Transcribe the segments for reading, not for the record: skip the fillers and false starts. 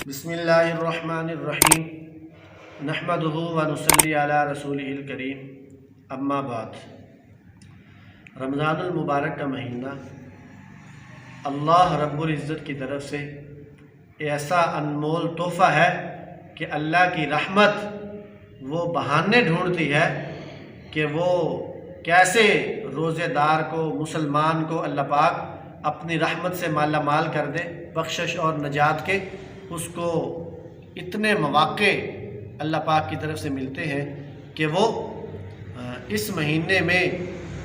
بسم اللہ الرحمن الرحیم نحمدہ و نصلی علی رسولہ الکریم اما بعد۔ رمضان المبارک کا مہینہ اللہ رب العزت کی طرف سے ایسا انمول تحفہ ہے کہ اللہ کی رحمت وہ بہانے ڈھونڈتی ہے کہ وہ کیسے روزے دار کو، مسلمان کو اللہ پاک اپنی رحمت سے مالا مال کر دے، بخشش اور نجات کے۔ اس کو اتنے مواقع اللہ پاک کی طرف سے ملتے ہیں کہ وہ اس مہینے میں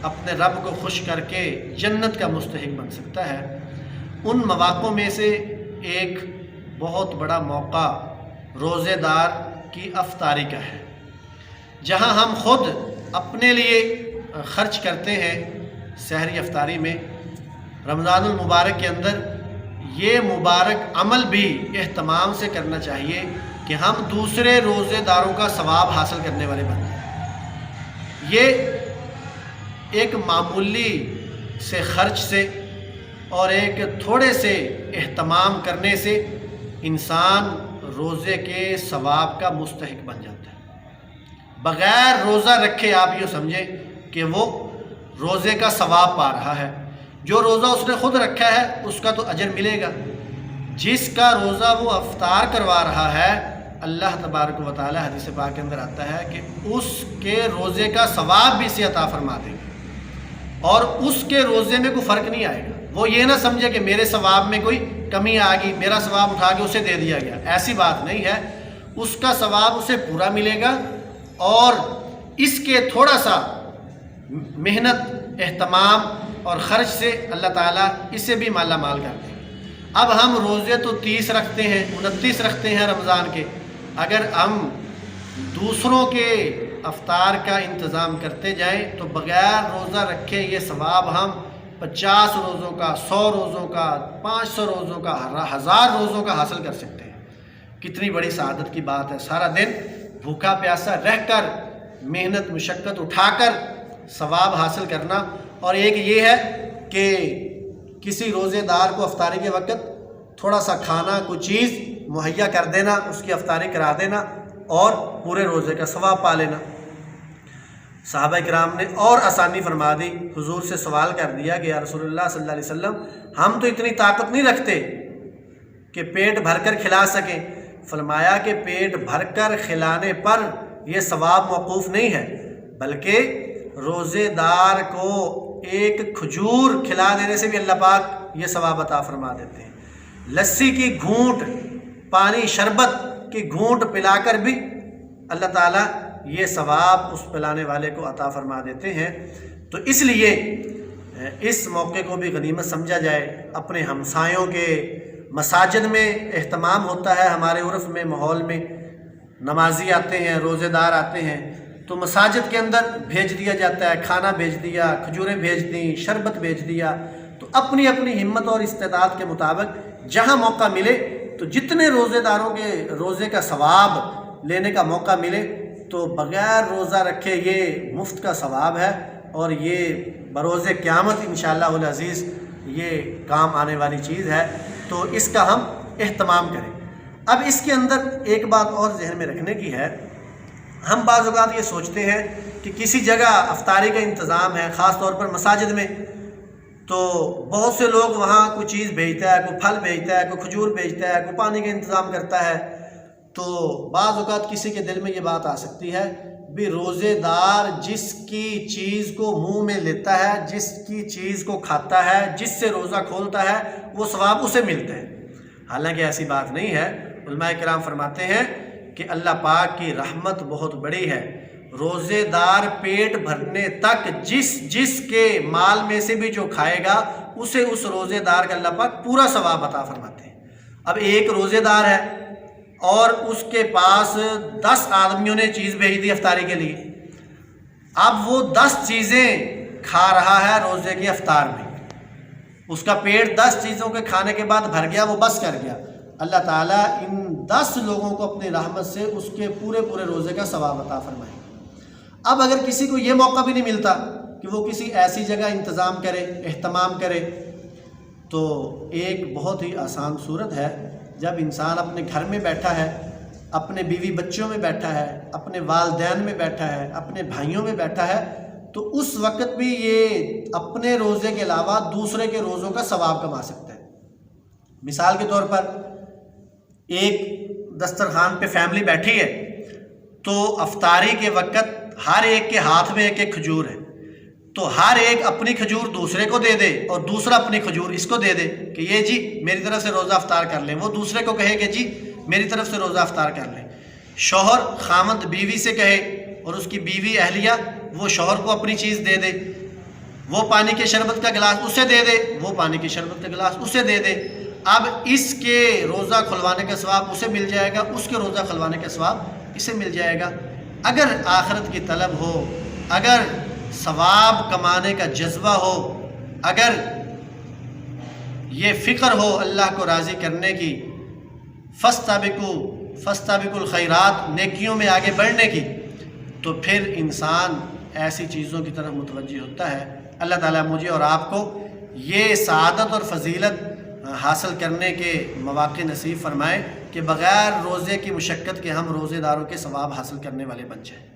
اپنے رب کو خوش کر کے جنت کا مستحق بن سکتا ہے۔ ان مواقعوں میں سے ایک بہت بڑا موقع روزے دار کی افطاری کا ہے، جہاں ہم خود اپنے لیے خرچ کرتے ہیں سحری افطاری میں۔ رمضان المبارک کے اندر یہ مبارک عمل بھی اہتمام سے کرنا چاہیے کہ ہم دوسرے روزے داروں کا ثواب حاصل کرنے والے بن جائیں۔ یہ ایک معمولی سے خرچ سے اور ایک تھوڑے سے اہتمام کرنے سے انسان روزے کے ثواب کا مستحق بن جاتا ہے۔ بغیر روزہ رکھے آپ یہ سمجھیں کہ وہ روزے کا ثواب پا رہا ہے۔ جو روزہ اس نے خود رکھا ہے اس کا تو اجر ملے گا، جس کا روزہ وہ افطار کروا رہا ہے اللہ تبارک و تعالی حدیث پاک کے اندر آتا ہے کہ اس کے روزے کا ثواب بھی اسے عطا فرما دیں گے، اور اس کے روزے میں کوئی فرق نہیں آئے گا۔ وہ یہ نہ سمجھے کہ میرے ثواب میں کوئی کمی آ گئی، میرا ثواب اٹھا کے اسے دے دیا گیا، ایسی بات نہیں ہے۔ اس کا ثواب اسے پورا ملے گا، اور اس کے تھوڑا سا محنت، اہتمام اور خرچ سے اللہ تعالیٰ اسے بھی مالا مال کر دیں گے۔ اب ہم روزے تو 30 رکھتے ہیں، 29 رکھتے ہیں رمضان کے، اگر ہم دوسروں کے افطار کا انتظام کرتے جائیں تو بغیر روزہ رکھے یہ ثواب ہم 50 روزوں کا، 100 روزوں کا، 500 روزوں کا، 1000 روزوں کا حاصل کر سکتے ہیں۔ کتنی بڑی سعادت کی بات ہے، سارا دن بھوکا پیاسا رہ کر، محنت مشقت اٹھا کر ثواب حاصل کرنا۔ اور ایک یہ ہے کہ کسی روزے دار کو افطاری کے وقت تھوڑا سا کھانا، کوئی چیز مہیا کر دینا، اس کی افطاری کرا دینا اور پورے روزے کا ثواب پا لینا۔ صحابہ کرام نے اور آسانی فرما دی، حضور سے سوال کر دیا کہ یا رسول اللہ صلی اللہ علیہ وسلم، ہم تو اتنی طاقت نہیں رکھتے کہ پیٹ بھر کر کھلا سکیں۔ فرمایا کہ پیٹ بھر کر کھلانے پر یہ ثواب موقوف نہیں ہے، بلکہ روزے دار کو ایک کھجور کھلا دینے سے بھی اللہ پاک یہ ثواب عطا فرما دیتے ہیں۔ لسی کی گھونٹ، پانی شربت کی گھونٹ پلا کر بھی اللہ تعالیٰ یہ ثواب اس پلانے والے کو عطا فرما دیتے ہیں۔ تو اس لیے اس موقع کو بھی غنیمت سمجھا جائے۔ اپنے ہمسایوں کے مساجد میں اہتمام ہوتا ہے، ہمارے عرف میں، ماحول میں نمازی آتے ہیں، روزے دار آتے ہیں، تو مساجد کے اندر بھیج دیا جاتا ہے، کھانا بھیج دیا، کھجوریں بھیج دیں، شربت بھیج دیا۔ تو اپنی اپنی ہمت اور استعداد کے مطابق جہاں موقع ملے، تو جتنے روزے داروں کے روزے کا ثواب لینے کا موقع ملے تو بغیر روزہ رکھے یہ مفت کا ثواب ہے، اور یہ بروز قیامت انشاءاللہ العزیز یہ کام آنے والی چیز ہے۔ تو اس کا ہم اہتمام کریں۔ اب اس کے اندر ایک بات اور ذہن میں رکھنے کی ہے، ہم بعض اوقات یہ سوچتے ہیں کہ کسی جگہ افطاری کا انتظام ہے، خاص طور پر مساجد میں، تو بہت سے لوگ وہاں کوئی چیز بھیجتا ہے، کوئی پھل بھیجتا ہے، کوئی کھجور بھیجتا ہے، کوئی پانی کا انتظام کرتا ہے۔ تو بعض اوقات کسی کے دل میں یہ بات آ سکتی ہے بھی روزے دار جس کی چیز کو منہ میں لیتا ہے، جس کی چیز کو کھاتا ہے، جس سے روزہ کھولتا ہے، وہ ثواب اسے ملتا ہے۔ حالانکہ ایسی بات نہیں ہے۔ علماء کرام فرماتے ہیں کہ اللہ پاک کی رحمت بہت بڑی ہے۔ روزے دار پیٹ بھرنے تک جس کے مال میں سے بھی جو کھائے گا اسے اس روزے دار کا اللہ پاک پورا ثواب عطا فرماتے ہیں۔ اب ایک روزے دار ہے اور اس کے پاس 10 آدمیوں نے چیز بھیج دی افطاری کے لیے، اب وہ 10 چیزیں کھا رہا ہے روزے کے افطار میں، اس کا پیٹ 10 چیزوں کے کھانے کے بعد بھر گیا، وہ بس کر گیا۔ اللہ تعالیٰ ان 10 لوگوں کو اپنی رحمت سے اس کے پورے روزے کا ثواب عطا فرمائے۔ اب اگر کسی کو یہ موقع بھی نہیں ملتا کہ وہ کسی ایسی جگہ انتظام کرے، اہتمام کرے، تو ایک بہت ہی آسان صورت ہے جب انسان اپنے گھر میں بیٹھا ہے، اپنے بیوی بچوں میں بیٹھا ہے، اپنے والدین میں بیٹھا ہے، اپنے بھائیوں میں بیٹھا ہے، تو اس وقت بھی یہ اپنے روزے کے علاوہ دوسرے کے روزوں کا ثواب کما سکتا ہے۔ مثال کے طور پر ایک دسترخوان پہ فیملی بیٹھی ہے، تو افطاری کے وقت ہر ایک کے ہاتھ میں ایک ایک کھجور ہے، تو ہر ایک اپنی کھجور دوسرے کو دے دے اور دوسرا اپنی کھجور اس کو دے دے کہ یہ جی میری طرف سے روزہ افطار کر لیں، وہ دوسرے کو کہے کہ جی میری طرف سے روزہ افطار کر لیں۔ شوہر خامند بیوی سے کہے اور اس کی بیوی اہلیہ وہ شوہر کو اپنی چیز دے دے، وہ پانی کے شربت کا گلاس اسے دے دے، وہ پانی کے شربت کا گلاس اسے دے دے۔ اب اس کے روزہ کھلوانے کا ثواب اسے مل جائے گا، اس کے روزہ کھلوانے کا ثواب اسے مل جائے گا۔ اگر آخرت کی طلب ہو، اگر ثواب کمانے کا جذبہ ہو، اگر یہ فکر ہو اللہ کو راضی کرنے کی، فاستبقوا الخیرات، نیکیوں میں آگے بڑھنے کی، تو پھر انسان ایسی چیزوں کی طرف متوجہ ہوتا ہے۔ اللہ تعالیٰ مجھے اور آپ کو یہ سعادت اور فضیلت حاصل کرنے کے مواقع نصیب فرمائے کہ بغیر روزے کی مشقت کے ہم روزے داروں کے ثواب حاصل کرنے والے بن جائیں۔